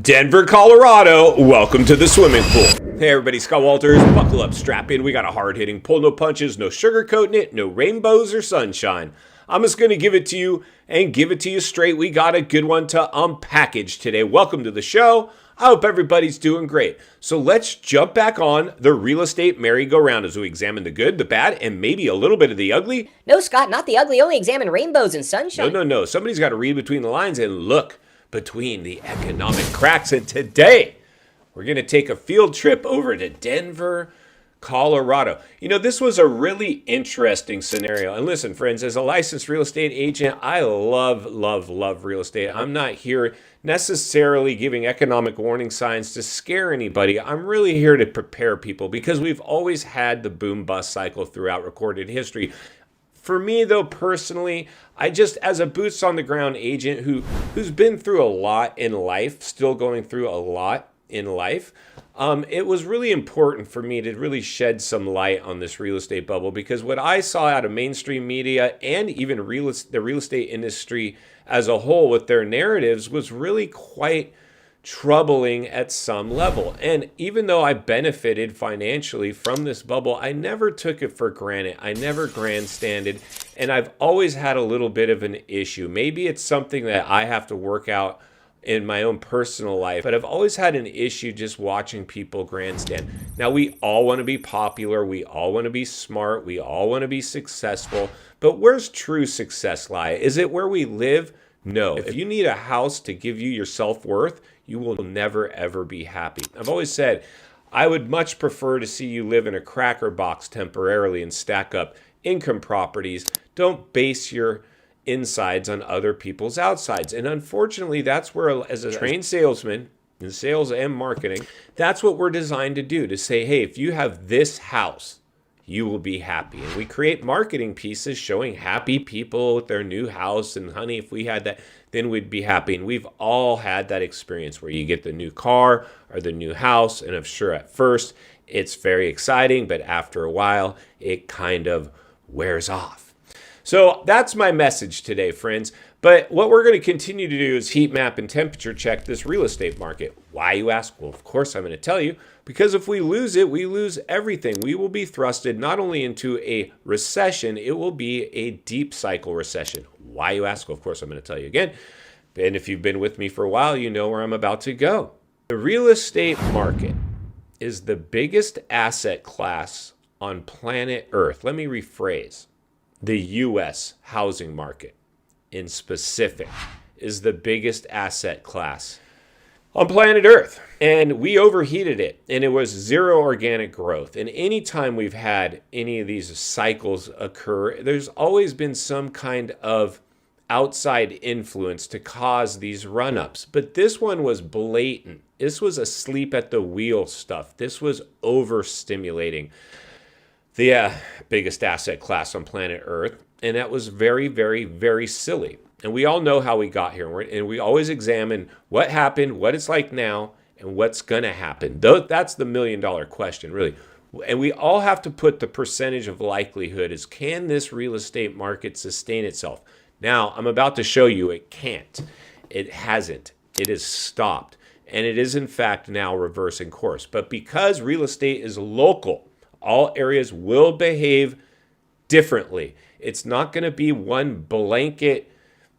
Denver, Colorado, welcome to the swimming pool. Hey everybody, Scott Walters, buckle up, strap in. We got a hard-hitting pull, no punches, no sugarcoating it, no rainbows or sunshine. I'm just going to give it to you and give it to you straight. We got a good one to unpackage today. Welcome to the show. I hope everybody's doing great. So let's jump back on the real estate merry-go-round as we examine the good, the bad, and maybe a little bit of the ugly. No, Scott, not the ugly. Only examine rainbows and sunshine. No. Somebody's got to read between the lines and look between the economic cracks. And today, we're going to take a field trip over to Denver, Colorado. You know, this was a really interesting scenario. And listen, friends, as a licensed real estate agent, I love real estate. I'm not here necessarily giving economic warning signs to scare anybody. I'm really here to prepare people because we've always had the boom-bust cycle throughout recorded history. For me, though, personally, I just, as a boots-on-the-ground agent who's been through a lot in life, still going through a lot in life, it was really important for me to really shed some light on this real estate bubble because what I saw out of mainstream media and even the real estate industry as a whole with their narratives was really quite troubling at some level. And even though I benefited financially from this bubble, I never took it for granted. I never grandstanded, and I've always had a little bit of an issue. Maybe it's something that I have to work out in my own personal life, but I've always had an issue just watching people grandstand. Now, we all want to be popular. We all want to be smart. We all want to be successful. But where's true success lie? Is it where we live? No. If you need a house to give you your self-worth, you will never, ever be happy. I've always said, I would much prefer to see you live in a cracker box temporarily and stack up income properties. Don't base your insides on other people's outsides. And unfortunately, that's where, as a trained salesman in sales and marketing, that's what we're designed to do, to say, hey, if you have this house, you will be happy. And we create marketing pieces showing happy people with their new house. And honey, if we had that, then we'd be happy. And we've all had that experience where you get the new car or the new house. And I'm sure at first it's very exciting, but after a while, it kind of wears off. So that's my message today, friends. But what we're going to continue to do is heat map and temperature check this real estate market. Why, you ask? Well, of course, I'm going to tell you. Because if we lose it, we lose everything. We will be thrusted not only into a recession, it will be a deep cycle recession. Why, you ask? Well, of course, I'm going to tell you again. And if you've been with me for a while, you know where I'm about to go. The real estate market is the biggest asset class on planet Earth. Let me rephrase. The U.S. housing market in specific is the biggest asset class on planet Earth. And we overheated it, and it was zero organic growth. And anytime we've had any of these cycles occur, there's always been some kind of outside influence to cause these run-ups. But this one was blatant. This was asleep at the wheel stuff. This was overstimulating the biggest asset class on planet Earth. And that was very, very, very silly. And we all know how we got here. And we always examine what happened, what it's like now, and what's going to happen. That's the million-dollar question, really. And we all have to put the percentage of likelihood is, can this real estate market sustain itself? Now, I'm about to show you it can't. It hasn't. It has stopped. And it is, in fact, now reversing course. But because real estate is local, all areas will behave differently. It's not going to be one blanket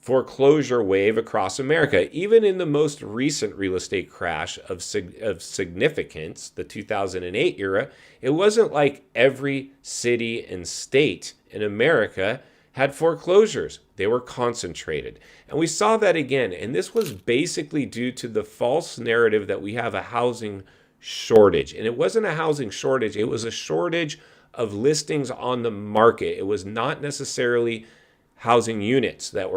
foreclosure wave across America. Even in the most recent real estate crash of significance, the 2008 era, it wasn't like every city and state in America had foreclosures. They were concentrated. And we saw that again. And this was basically due to the false narrative that we have a housing shortage. And it wasn't a housing shortage. It was a shortage of listings on the market. It was not necessarily housing units that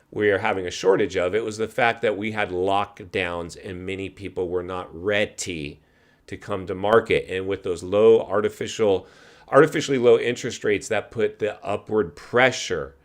we are having a shortage of. It was the fact that we had lockdowns and many people were not ready to come to market. And with those artificially low interest rates, that put the upward pressure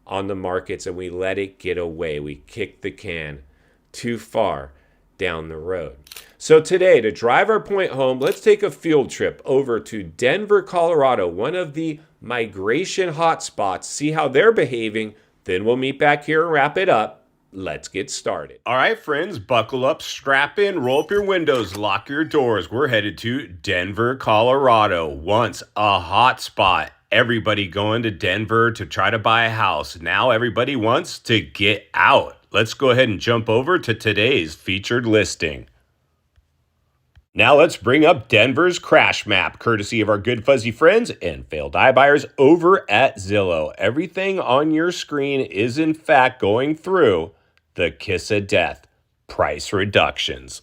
on the markets, and we let it get away. We kicked the can too far down the road. So today, to drive our point home, let's take a field trip over to Denver, Colorado, one of the migration hotspots, see how they're behaving. Then we'll meet back here and wrap it up let's get started. All right, friends, buckle up, strap in, roll up your windows, lock your doors. We're headed to Denver, Colorado. Once a hot spot. Everybody going to Denver to try to buy a house. Now everybody wants to get out. Let's go ahead and jump over to today's featured listing. Now let's bring up Denver's crash map, courtesy of our good fuzzy friends and failed iBuyers over at Zillow. Everything on your screen is in fact going through the kiss of death, price reductions.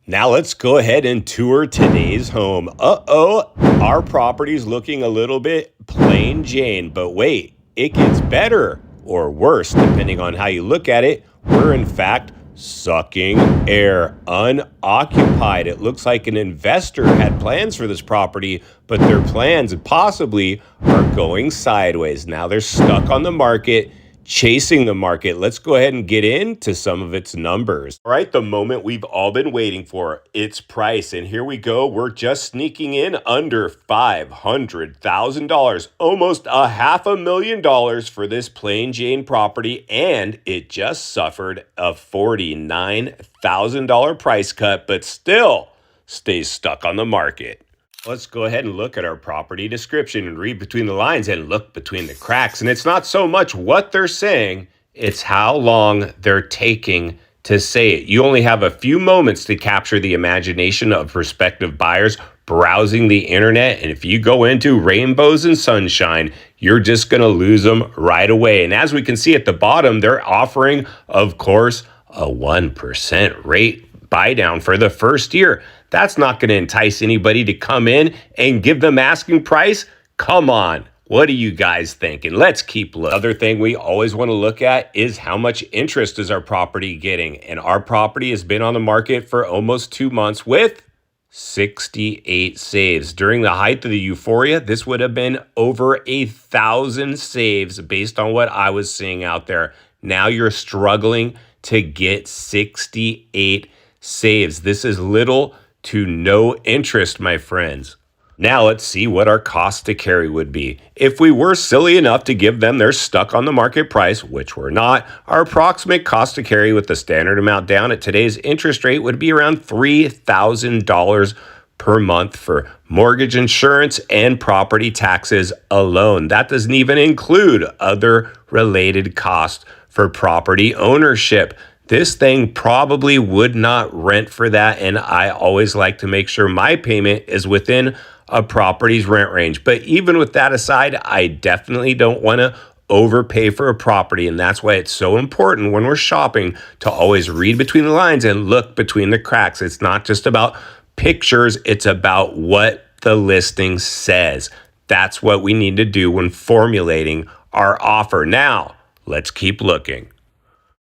Now let's go ahead and tour today's home. Our property's looking a little bit plain Jane, but wait, it gets better or worse depending on how you look at it. We're in fact sucking air, unoccupied. It looks like an investor had plans for this property, but their plans possibly are going sideways. Now they're stuck on the market, chasing the market. Let's go ahead and get into some of its numbers. All right, the moment we've all been waiting for, its price. And here we go. We're just sneaking in under $500,000, almost $500,000 for this plain Jane property. And it just suffered a $49,000 price cut, but still stays stuck on the market. Let's go ahead and look at our property description and read between the lines and look between the cracks. And it's not so much what they're saying, it's how long they're taking to say it. You only have a few moments to capture the imagination of prospective buyers browsing the internet. And if you go into rainbows and sunshine, you're just going to lose them right away. And as we can see at the bottom, they're offering, of course, a 1% rate buy down for the first year. That's not going to entice anybody to come in and give them asking price. Come on. What are you guys thinking? Let's keep looking. Other thing we always want to look at is how much interest is our property getting. And our property has been on the market for almost 2 months with 68 saves. During the height of the euphoria, this would have been over 1,000 saves based on what I was seeing out there. Now you're struggling to get 68 saves. This is little to no interest, my friends. Now let's see what our cost to carry would be. If we were silly enough to give them their stuck on the market price, which we're not, our approximate cost to carry with the standard amount down at today's interest rate would be around $3,000 per month for mortgage insurance and property taxes alone. That doesn't even include other related costs for property ownership. This thing probably would not rent for that, and I always like to make sure my payment is within a property's rent range. But even with that aside, I definitely don't want to overpay for a property, and that's why it's so important when we're shopping to always read between the lines and look between the cracks. It's not just about pictures, it's about what the listing says. That's what we need to do when formulating our offer. Now, let's keep looking.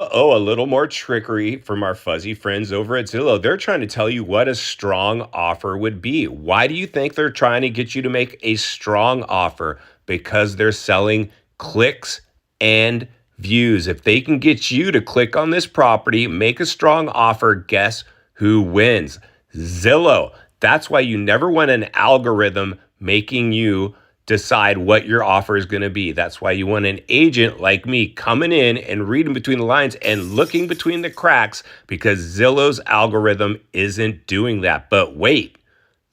A little more trickery from our fuzzy friends over at Zillow. They're trying to tell you what a strong offer would be. Why do you think they're trying to get you to make a strong offer? Because they're selling clicks and views. If they can get you to click on this property, make a strong offer, guess who wins? Zillow. That's why you never want an algorithm making you decide what your offer is going to be. That's why you want an agent like me coming in and reading between the lines and looking between the cracks, because Zillow's algorithm isn't doing that. But wait,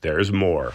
there's more.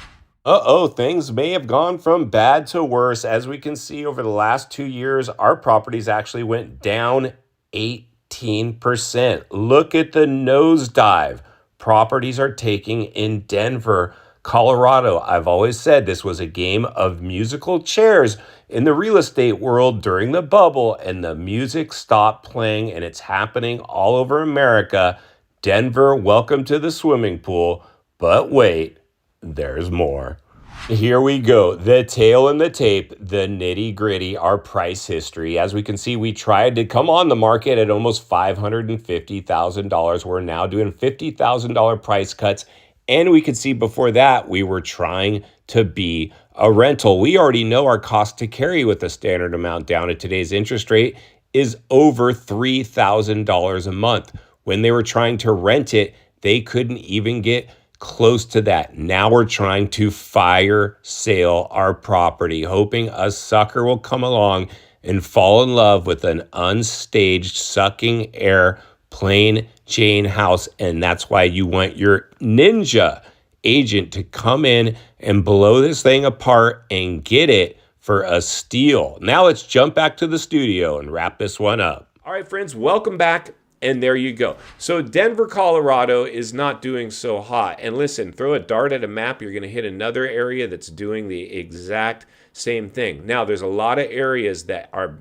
Things may have gone from bad to worse. As we can see over the last 2 years, our properties actually went down 18%. Look at the nosedive properties are taking in Denver, Colorado. I've always said this was a game of musical chairs in the real estate world during the bubble, and the music stopped playing, and it's happening all over America. Denver, welcome to the swimming pool. But wait, there's more. Here we go. The tail and the tape, the nitty gritty, our price history. As we can see, we tried to come on the market at almost $550,000. We're now doing $50,000 price cuts. And we could see before that, we were trying to be a rental. We already know our cost to carry with the standard amount down at today's interest rate is over $3,000 a month. When they were trying to rent it, they couldn't even get close to that. Now we're trying to fire sale our property, hoping a sucker will come along and fall in love with an unstaged, sucking air, plain Jane house. And that's why you want your ninja agent to come in and blow this thing apart and get it for a steal. Now let's jump back to the studio and wrap this one up. All right, friends, welcome back. And there you go. So Denver, Colorado is not doing so hot. And listen, throw a dart at a map, you're going to hit another area that's doing the exact same thing. Now, there's a lot of areas that are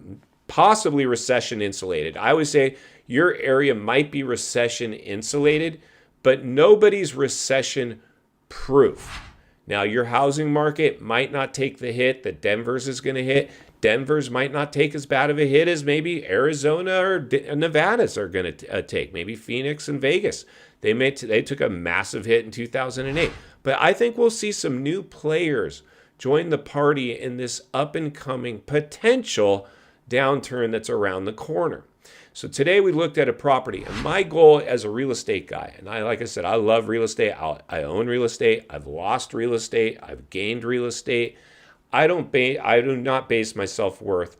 possibly recession insulated. I would say your area might be recession insulated, but nobody's recession proof. Now, your housing market might not take the hit that Denver's is going to hit. Denver's might not take as bad of a hit as maybe Arizona or Nevada's are going to take. Maybe Phoenix and Vegas. They took a massive hit in 2008. But I think we'll see some new players join the party in this up-and-coming potential downturn that's around the corner. So today we looked at a property, and my goal as a real estate guy, and like I said, I love real estate. I own real estate. I've lost real estate. I've gained real estate. I do not base my self-worth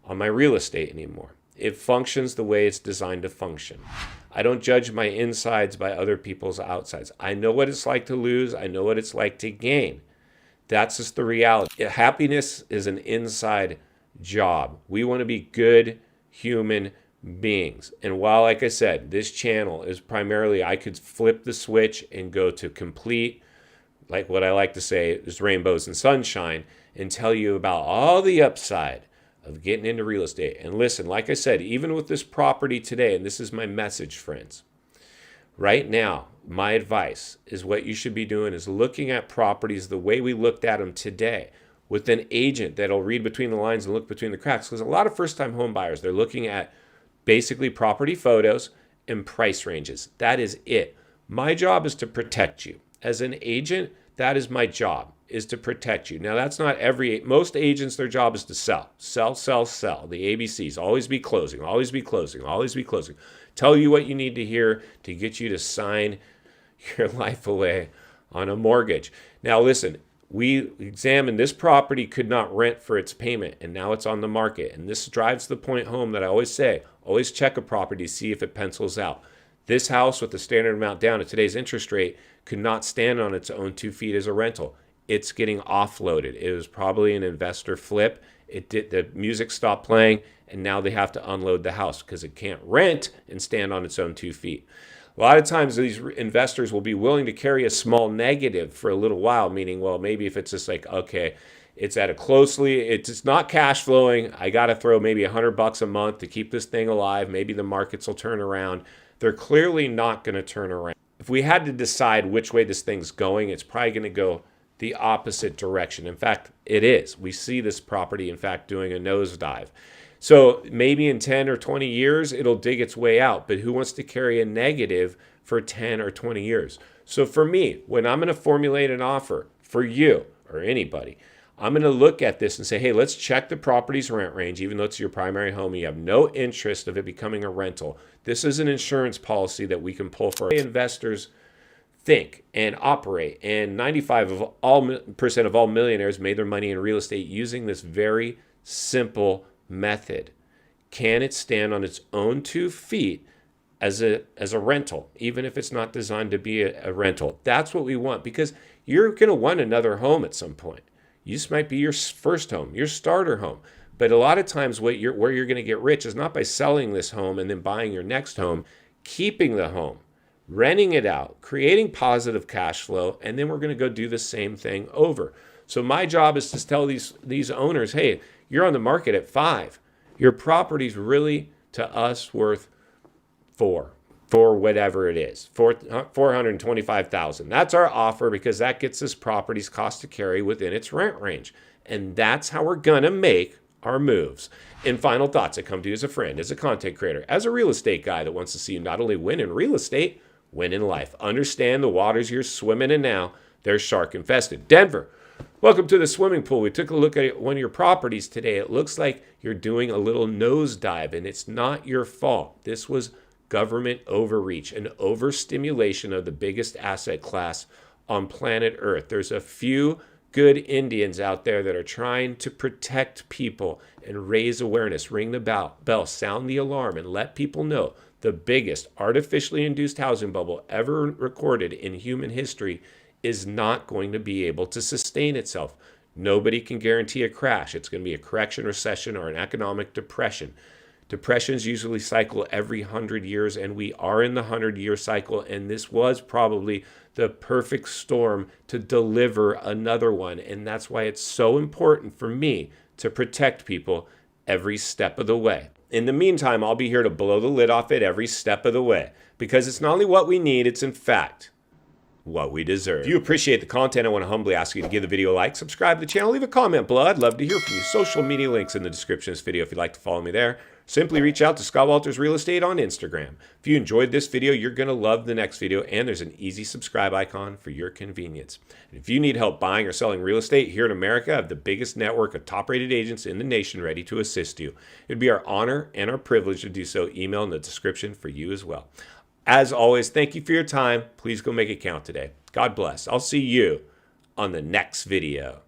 on my real estate anymore. It functions the way it's designed to function. I don't judge my insides by other people's outsides. I know what it's like to lose. I know what it's like to gain. That's just the reality. Happiness is an inside job. We want to be good human beings. And while, like I said, this channel is primarily, I could flip the switch and go to complete, like what I like to say is rainbows and sunshine, and tell you about all the upside of getting into real estate. And listen, like I said, even with this property today, and this is my message, friends, right now, my advice is what you should be doing is looking at properties the way we looked at them today with an agent that'll read between the lines and look between the cracks. Because a lot of first-time home buyers, they're looking at basically property photos and price ranges. That is it. My job is to protect you. As an agent, that is my job, is to protect you. Now, that's not most agents, their job is to sell. Sell, sell, sell. The ABCs, always be closing, always be closing, always be closing. Tell you what you need to hear to get you to sign your life away on a mortgage. Now, listen, we examined this property could not rent for its payment, and now it's on the market. And this drives the point home that I always say, always check a property to see if it pencils out. This house with the standard amount down at today's interest rate could not stand on its own 2 feet as a rental. It's getting offloaded. It was probably an investor flip. The music stopped playing, and now they have to unload the house because it can't rent and stand on its own 2 feet. A lot of times these investors will be willing to carry a small negative for a little while, meaning, well, maybe if it's just like, okay, it's at a it's not cash flowing. I got to throw maybe $100 a month to keep this thing alive. Maybe the markets will turn around. They're clearly not going to turn around. If we had to decide which way this thing's going, it's probably going to go the opposite direction. In fact, it is. We see this property, in fact, doing a nosedive. So maybe in 10 or 20 years, it'll dig its way out. But who wants to carry a negative for 10 or 20 years? So for me, when I'm going to formulate an offer for you or anybody, I'm going to look at this and say, hey, let's check the property's rent range, even though it's your primary home and you have no interest of it becoming a rental. This is an insurance policy that we can pull for investors think and operate. And 95% of all millionaires made their money in real estate using this very simple method. Can it stand on its own 2 feet as a rental, even if it's not designed to be a rental? That's what we want, because you're going to want another home at some point. This might be your first home, your starter home. But a lot of times where you're going to get rich is not by selling this home and then buying your next home, keeping the home, renting it out, creating positive cash flow, and then we're going to go do the same thing over. So my job is to tell these owners, hey, you're on the market at 5. Your property's really, to us, worth 4, for whatever it is, $425,000. That's our offer, because that gets this property's cost to carry within its rent range. And that's how we're going to make our moves. And final thoughts, I come to you as a friend, as a content creator, as a real estate guy that wants to see you not only win in real estate, win in life. Understand the waters you're swimming in now, they're shark infested. Denver, welcome to the swimming pool. We took a look at one of your properties today. It looks like you're doing a little nosedive, and it's not your fault. This was government overreach and overstimulation of the biggest asset class on planet Earth. There's a few good Indians out there that are trying to protect people and raise awareness. Ring the bell, sound the alarm, and let people know the biggest artificially induced housing bubble ever recorded in human history is not going to be able to sustain itself. Nobody can guarantee a crash. It's going to be a correction, recession, or an economic depression. Depressions usually cycle every 100 years, and we are in the 100-year cycle, and this was probably the perfect storm to deliver another one. And that's why it's so important for me to protect people every step of the way. In the meantime, I'll be here to blow the lid off it every step of the way, because it's not only what we need, it's in fact what we deserve. If you appreciate the content, I want to humbly ask you to give the video a like, subscribe to the channel, leave a comment below. I'd love to hear from you. Social media links in the description of this video if you'd like to follow me there. Simply reach out to Scott Walters Real Estate on Instagram. If you enjoyed this video, you're going to love the next video, and there's an easy subscribe icon for your convenience. And if you need help buying or selling real estate here in America, I have the biggest network of top-rated agents in the nation ready to assist you. It'd be our honor and our privilege to do so. Email in the description for you as well. As always, thank you for your time. Please go make it count today. God bless. I'll see you on the next video.